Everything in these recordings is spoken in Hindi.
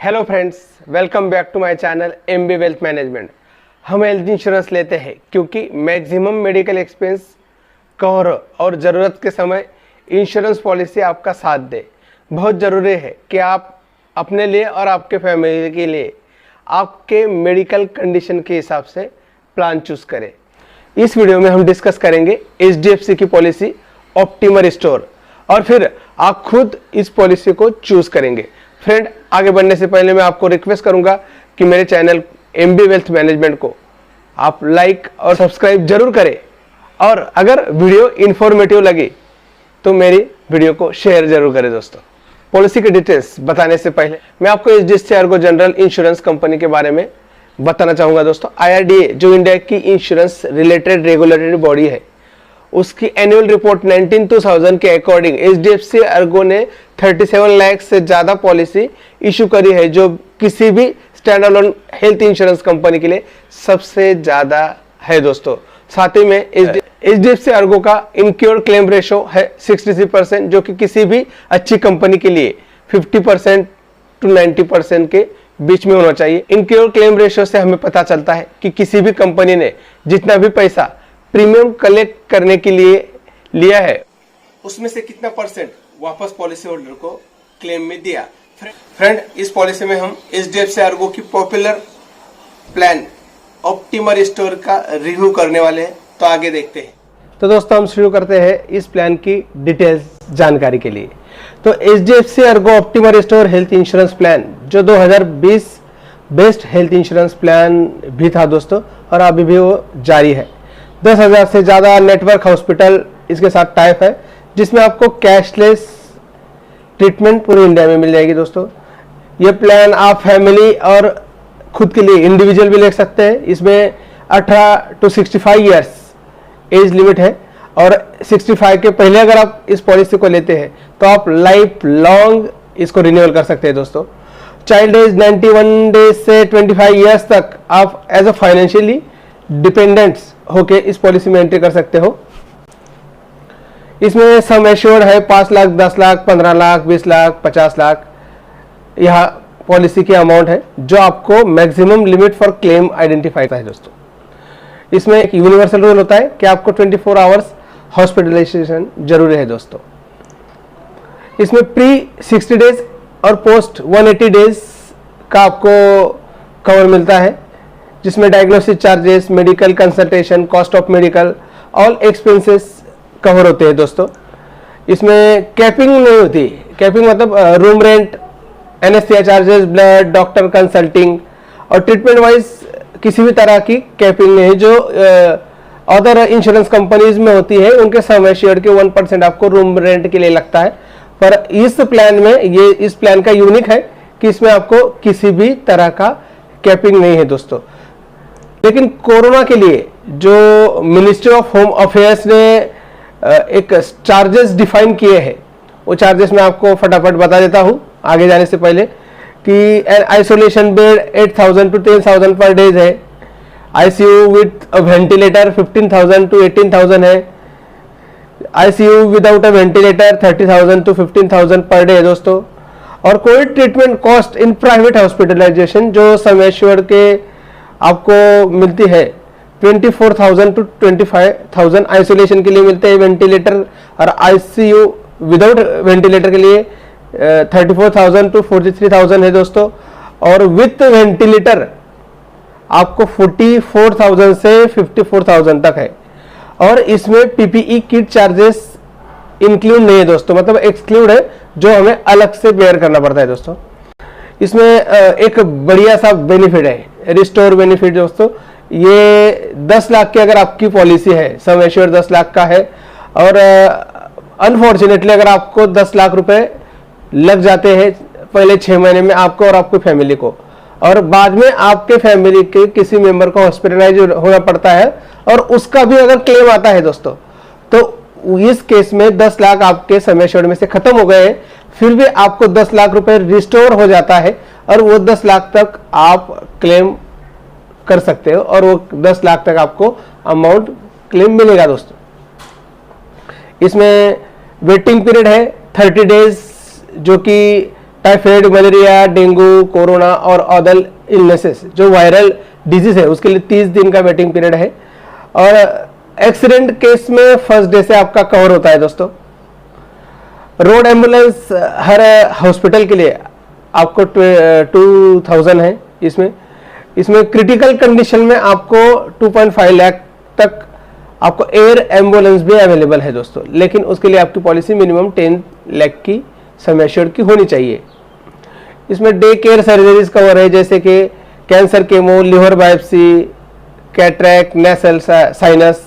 Hello friends, welcome back to my channel MB wealth management. हम हेल्थ इंश्योरेंस लेते हैं क्योंकि मैक्सिमम मेडिकल एक्सपेंस कवर और ज़रूरत के समय इंश्योरेंस पॉलिसी आपका साथ दे। बहुत ज़रूरी है कि आप अपने लिए और आपके फैमिली के लिए आपके मेडिकल कंडीशन के हिसाब से प्लान चूज़ करें। इस वीडियो में हम डिस्कस करेंगे HDFC की पॉलिसी ऑप्टिमा रिस्टोर और फिर आप खुद इस पॉलिसी को चूज़ करेंगे। फ्रेंड, आगे बढ़ने से पहले मैं आपको रिक्वेस्ट करूंगा कि मेरे चैनल एमबी वेल्थ मैनेजमेंट को आप लाइक और सब्सक्राइब जरूर करें और अगर वीडियो इन्फॉर्मेटिव लगे तो मेरी वीडियो को शेयर जरूर करें। दोस्तों, पॉलिसी के डिटेल्स बताने से पहले मैं आपको HDFC Ergo general insurance company के बारे में बताना चाहूँगा। दोस्तों, IRDA जो इंडिया की इंश्योरेंस रिलेटेड रेगुलेटरी बॉडी है, उसकी एनुअल रिपोर्ट 19/2000 के अकॉर्डिंग HDFC अर्गो ने 37 लाख से ज़्यादा पॉलिसी इशू करी है, जो किसी भी stand alone health insurance company के लिए सबसे ज़्यादा है। दोस्तों, साथ ही में HDFC अर्गो का इनक्योर क्लेम रेशो है 63%, जो कि किसी भी अच्छी कंपनी के लिए 50% to 90% के बीच में होना चाहिए। इनक्योर क्लेम रेशो से हमें पता चलता है कि किसी भी कंपनी ने जितना भी पैसा प्रीमियम कलेक्ट करने के लिए लिया है, उसमें से कितना परसेंट वापस पॉलिसी होल्डर को क्लेम में दिया। फ्रेंड, इस पॉलिसी में हम HDFC अर्गो की पॉपुलर प्लान ऑप्टिमा रिस्टोर का रिव्यू करने वाले हैं, तो आगे देखते हैं। तो दोस्तों, हम शुरू करते हैं इस प्लान की डिटेल्स जानकारी के लिए। तो HDFC Ergo optima restore health insurance plan जो 2020 बेस्ट हेल्थ इंश्योरेंस प्लान भी था दोस्तों, और अभी भी वो जारी है। 10,000 से ज़्यादा नेटवर्क हॉस्पिटल इसके साथ टाइप है, जिसमें आपको कैशलेस ट्रीटमेंट पूरे इंडिया में मिल जाएगी। दोस्तों, ये प्लान आप फैमिली और खुद के लिए इंडिविजुअल भी ले सकते हैं। इसमें 18 to 65 ईयर्स एज लिमिट है और 65 के पहले अगर आप इस पॉलिसी को लेते हैं तो आप लाइफ लॉन्ग इसको रिन्यूअल कर सकते हैं। दोस्तों, चाइल्ड एज 91 डेज से 25 ईयर्स तक आप एज अ फाइनेंशियली डिपेंडेंट्स होके इस पॉलिसी में एंट्री कर सकते हो। इसमें सम एश्योर्ड है 5 लाख, 10 लाख, 15 लाख, 20 लाख, 50 लाख। यह पॉलिसी की अमाउंट है जो आपको maximum limit for claim identify है। दोस्तों, इसमें एक यूनिवर्सल रूल होता है कि आपको 24 आवर्स हॉस्पिटलाइजेशन जरूरी है। दोस्तों, इसमें प्री 60 डेज और पोस्ट 180 डेज का आपको कवर मिलता है, जिसमें diagnosis charges, medical consultation, cost of medical, all expenses cover होते हैं। दोस्तों, इसमें कैपिंग नहीं होती। कैपिंग मतलब room rent, anaesthesia charges, blood, doctor consulting और ट्रीटमेंट वाइज किसी भी तरह की कैपिंग नहीं, जो अदर इंश्योरेंस कंपनीज में होती है। उनके सम एश्योर्ड के 1% आपको रूम रेंट के लिए लगता है, पर इस प्लान में इस प्लान का यूनिक है कि इसमें आपको किसी भी तरह का कैपिंग नहीं है। दोस्तों, लेकिन कोरोना के लिए जो मिनिस्ट्री ऑफ होम अफेयर्स ने एक चार्जेस डिफाइन किए हैं, वो चार्जेस मैं आपको फटाफट बता देता हूँ आगे जाने से पहले। कि आइसोलेशन बेड 8,000 to 10,000 पर डेज है। ICU विथ वेंटिलेटर 15,000 to 18,000 है। ICU without a ventilator 30,000 to 15,000 per day है। दोस्तों, और covid treatment cost in private hospitalization जो सम एश्योर्ड के आपको मिलती है 24,000 to 25,000 आइसोलेशन के लिए मिलते हैं वेंटिलेटर, और ICU विदाउट वेंटिलेटर के लिए 34,000 to 43,000 है। दोस्तों, और विथ वेंटिलेटर आपको 44,000 से 54,000 तक है। और इसमें PPE किट चार्जेस इंक्लूड नहीं है। दोस्तों, मतलब एक्सक्लूड है, जो हमें अलग से बेयर करना पड़ता है। दोस्तों, इसमें एक बढ़िया सा बेनिफिट है, रिस्टोर बेनिफिट। दोस्तों, ये 10 लाख की अगर आपकी पॉलिसी है, सम एश्योर्ड 10 लाख का है, और अनफॉर्चुनेटली अगर आपको 10 लाख रुपए लग जाते हैं पहले 6 महीने में आपको और आपकी फैमिली को, और बाद में आपके फैमिली के किसी मेंबर को हॉस्पिटलाइज होना पड़ता है और उसका भी अगर क्लेम आता है दोस्तों, तो इस केस में 10 लाख आपके सम एश्योर्ड में से खत्म हो गए, फिर भी आपको 10 लाख रुपए रिस्टोर हो जाता है और वो 10 लाख तक आप क्लेम कर सकते हो और वो 10 लाख तक आपको अमाउंट क्लेम मिलेगा। दोस्तों, इसमें वेटिंग पीरियड है 30 डेज, जो कि टाइफाइड, मलेरिया, डेंगू, कोरोना और अदर इलनेसेस जो वायरल डिजीज है उसके लिए 30 दिन का वेटिंग पीरियड है। और एक्सीडेंट केस में फर्स्ट डे से आपका कवर होता है दोस्तों। रोड एम्बुलेंस हर हॉस्पिटल के लिए आपको 2000 है। इसमें क्रिटिकल कंडीशन में आपको 2.5 लाख तक आपको एयर एम्बुलेंस भी अवेलेबल है दोस्तों, लेकिन उसके लिए आपकी पॉलिसी मिनिमम 10 लाख की सम एश्योर्ड की होनी चाहिए। इसमें डे केयर सर्जरीज कवर है, जैसे कि cancer, chemo, liver biopsy, cataract, nasal sinus,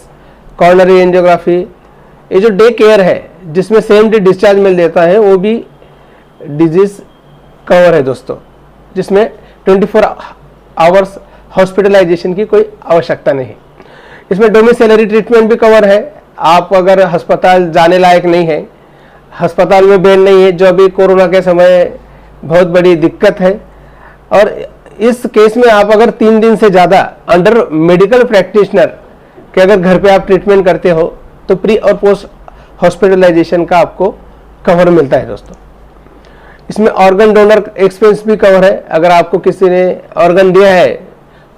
coronary angiography. ये जो डे केयर है जिसमें सेम डे डिस्चार्ज मिल देता है वो भी डिजीज कवर है दोस्तों, जिसमें 24 आवर्स हॉस्पिटलाइजेशन की कोई आवश्यकता नहीं। इसमें डोमिसिलरी ट्रीटमेंट भी कवर है। आप अगर अस्पताल जाने लायक नहीं है, अस्पताल में बेड नहीं है, जो अभी कोरोना के समय बहुत बड़ी दिक्कत है, और इस केस में आप अगर 3 दिन से ज़्यादा अंडर मेडिकल प्रैक्टिशनर के अगर घर पे आप ट्रीटमेंट करते हो तो प्री और पोस्ट हॉस्पिटलाइजेशन का आपको कवर मिलता है दोस्तों। इसमें ऑर्गन डोनर एक्सपेंस भी कवर है। अगर आपको किसी ने ऑर्गन दिया है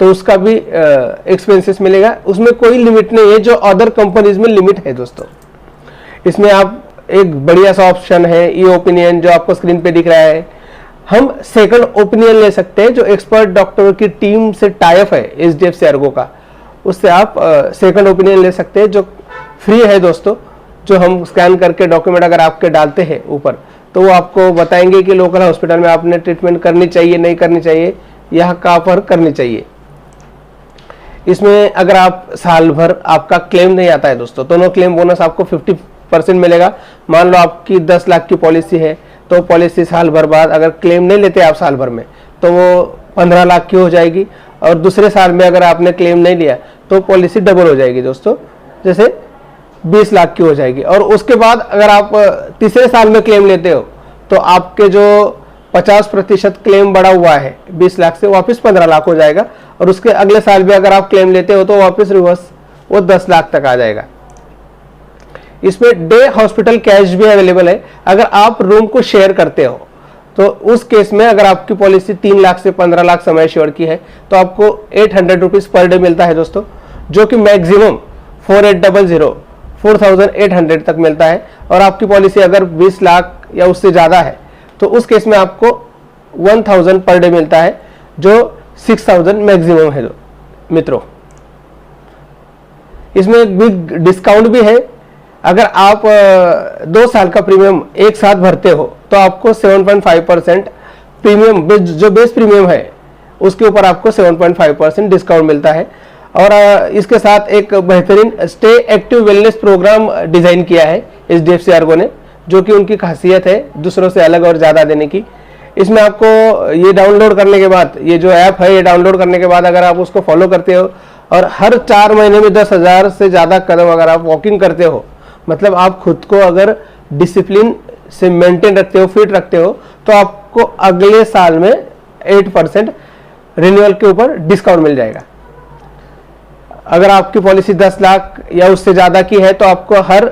तो उसका भी एक्सपेंसेस मिलेगा। उसमें कोई लिमिट नहीं है जो अदर कंपनीज में लिमिट है दोस्तों। इसमें आप एक बढ़िया सा ऑप्शन है ई ओपिनियन, जो आपको स्क्रीन पे दिख रहा है। हम सेकंड ओपिनियन ले सकते हैं, जो एक्सपर्ट डॉक्टरों की टीम से टाई अप है एचडीएफसी अर्गो का, उससे आप सेकंड ओपिनियन ले सकते हैं, जो फ्री है दोस्तों। जो हम स्कैन करके डॉक्यूमेंट अगर आपके डालते हैं ऊपर, तो वो आपको बताएंगे कि लोकल हॉस्पिटल में आपने ट्रीटमेंट करनी चाहिए, नहीं करनी चाहिए, यह कहाँ पर करनी चाहिए। इसमें अगर आप साल भर आपका क्लेम नहीं आता है दोस्तों, दोनों क्लेम बोनस आपको 50% मिलेगा। मान लो आपकी 10 लाख की पॉलिसी है, तो पॉलिसी साल भर बाद अगर क्लेम नहीं लेते आप साल भर में, तो वो 15 लाख की हो जाएगी। और दूसरे साल में अगर आपने क्लेम नहीं लिया तो पॉलिसी डबल हो जाएगी दोस्तों, जैसे 20 लाख की हो जाएगी। और उसके बाद अगर आप तीसरे साल में क्लेम लेते हो तो आपके जो 50% क्लेम बढ़ा हुआ है 20 लाख से वापस 15 लाख हो जाएगा। और उसके अगले साल भी अगर आप क्लेम लेते हो तो वापस रिवर्स वो 10 लाख तक आ जाएगा। इसमें डे हॉस्पिटल कैश भी अवेलेबल है। अगर आप रूम को शेयर करते हो तो उस केस में अगर आपकी पॉलिसी 3 लाख से 15 लाख समय एश्योर्ड की है तो आपको 800 रुपीज पर डे मिलता है दोस्तों, जो कि मैक्सिमम 4800 तक मिलता है। और आपकी पॉलिसी अगर 20 लाख या उससे ज़्यादा है तो उस केस में आपको 1000 पर डे मिलता है, जो 6000 मैक्सिमम है मित्रों। इसमें बिग डिस्काउंट भी है। अगर आप 2 साल का प्रीमियम एक साथ भरते हो तो आपको 7.5% प्रीमियम, जो बेस प्रीमियम है उसके ऊपर आपको 7.5% डिस्काउंट मिलता है। और इसके साथ एक बेहतरीन stay active wellness program design किया है एचडीएफसी अर्गो ने, जो कि उनकी खासियत है दूसरों से अलग और ज़्यादा देने की। इसमें आपको ये डाउनलोड करने के बाद, ये जो ऐप है ये डाउनलोड करने के बाद अगर आप उसको फॉलो करते हो और हर 4 महीने में 10,000 से ज़्यादा कदम अगर आप वॉकिंग करते हो, मतलब आप खुद को अगर डिसिप्लिन से मेंटेन रखते हो, फिट रखते हो, तो आपको अगले साल में 8% रिन्यूअल के ऊपर डिस्काउंट मिल जाएगा। अगर आपकी पॉलिसी 10 लाख या उससे ज़्यादा की है तो आपको हर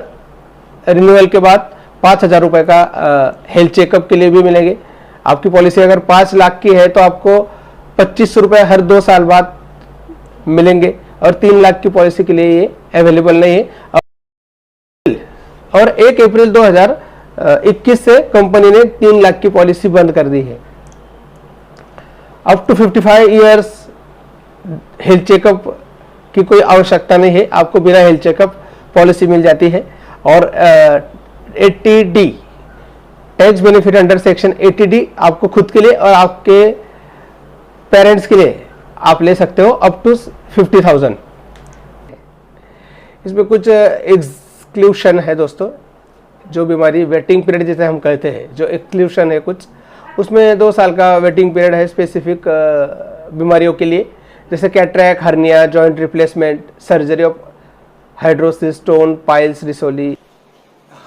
रिन्यूअल के बाद 5,000 रुपये का हेल्थ चेकअप के लिए भी मिलेंगे। आपकी पॉलिसी अगर 5 लाख की है तो आपको 2500 रुपये हर 2 साल बाद मिलेंगे। और 3 लाख की पॉलिसी के लिए ये अवेलेबल नहीं है। और 1 अप्रैल 2021 से कंपनी ने 3 लाख की पॉलिसी बंद कर दी है। Up to 55 years health checkup की कोई आवश्यकता नहीं है, आपको बिना हेल्थ चेकअप पॉलिसी मिल जाती है। और 80D tax benefit under section 80D आपको खुद के लिए और आपके पेरेंट्स के लिए आप ले सकते हो अप टू 50,000। इसमें कुछ एक्सक्लूशन है दोस्तों, जो बीमारी वेटिंग पीरियड जैसे हम कहते हैं, जो एक्सक्लूशन है कुछ, उसमें 2 साल का वेटिंग पीरियड है स्पेसिफिक बीमारियों के लिए, जैसे cataract, hernia, joint replacement, surgery of hydrocele, stone, piles, रिसोली।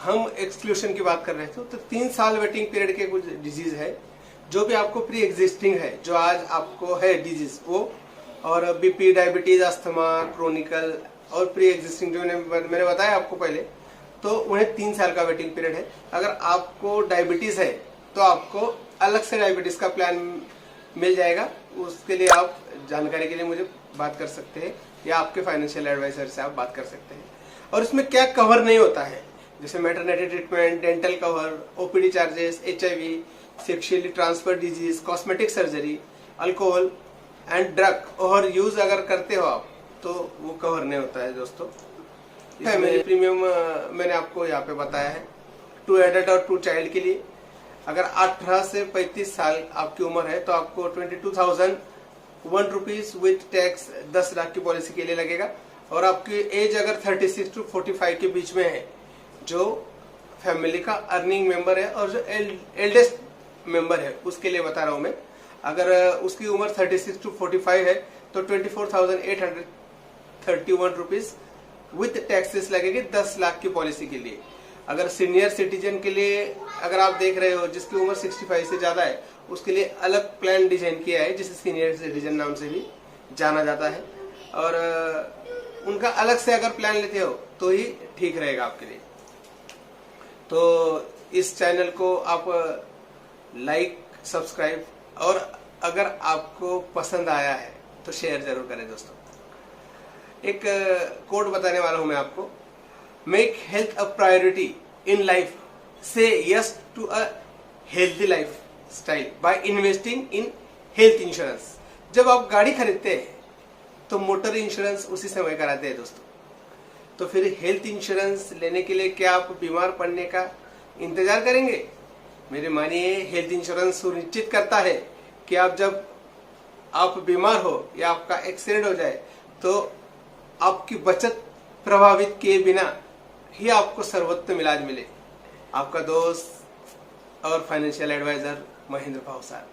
हम एक्सक्लूशन की बात कर रहे थे, तो 3 साल वेटिंग पीरियड के कुछ डिजीज है जो भी आपको प्री एग्जिस्टिंग है, जो आज आपको है डिजीज वो, और बीपी, डायबिटीज, अस्थमा, क्रोनिकल और प्री एग्जिस्टिंग जो मैंने बताया आपको पहले, तो उन्हें 3 साल का वेटिंग पीरियड है। अगर आपको डायबिटीज है तो आपको अलग से डायबिटीज का प्लान मिल जाएगा। उसके लिए आप जानकारी के लिए मुझे बात कर सकते हैं या आपके फाइनेंशियल एडवाइजर से आप बात कर सकते हैं। और इसमें क्या कवर नहीं होता है, जैसे maternity treatment, dental cover, OPD charges, HIV, sexually transfer disease, cosmetic surgery, alcohol and drug और यूज अगर करते हो आप तो वो कवर नहीं होता है दोस्तों। फैमिली प्रीमियम मैंने आपको यहाँ पे बताया है 2 एडल्ट और 2 चाइल्ड के लिए। अगर 18 से 35 साल आपकी उम्र है तो आपको 22,001 रुपीज विथ टैक्स 10 लाख की पॉलिसी के लिए लगेगा। और आपकी एज अगर 36 to 45 के बीच में है, जो फैमिली का अर्निंग मेंबर है और जो एल्डेस्ट मेंबर है उसके लिए बता रहा हूं मैं। अगर उसकी उम्र 36 to 45 है तो 24,831 रुपीज विथ टैक्सेस लगेगी 10 लाख की पॉलिसी के लिए। अगर सीनियर सिटीजन के लिए अगर आप देख रहे हो जिसकी उम्र 65 से ज्यादा है, उसके लिए अलग प्लान डिजाइन किया है जिसे सीनियर सिटीजन नाम से भी जाना जाता है। और उनका अलग से अगर प्लान लेते हो तो ही ठीक रहेगा आपके लिए। तो इस चैनल को आप लाइक, सब्सक्राइब और अगर आपको पसंद आया है तो शेयर जरूर करें दोस्तों। एक कोड बताने वाला हूं मैं आपको। Make health a priority in life, say yes to a healthy lifestyle by investing in health insurance. जब आप गाड़ी खरीदते हैं तो मोटर इंश्योरेंस उसी समय कराते हैं दोस्तों। तो फिर हेल्थ इंश्योरेंस लेने के लिए क्या आप बीमार पड़ने का इंतजार करेंगे? मेरे मानिए, हेल्थ इंश्योरेंस सुनिश्चित करता है कि आप जब आप बीमार हो या आपका एक्सीडेंट हो जाए तो आपकी बचत प्रभावित किए बिना ही आपको सर्वोत्तम इलाज मिले। आपका दोस्त और फाइनेंशियल एडवाइजर महेंद्र भावसार।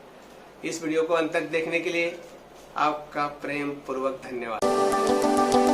इस वीडियो को अंत तक देखने के लिए आपका प्रेम पूर्वक धन्यवाद।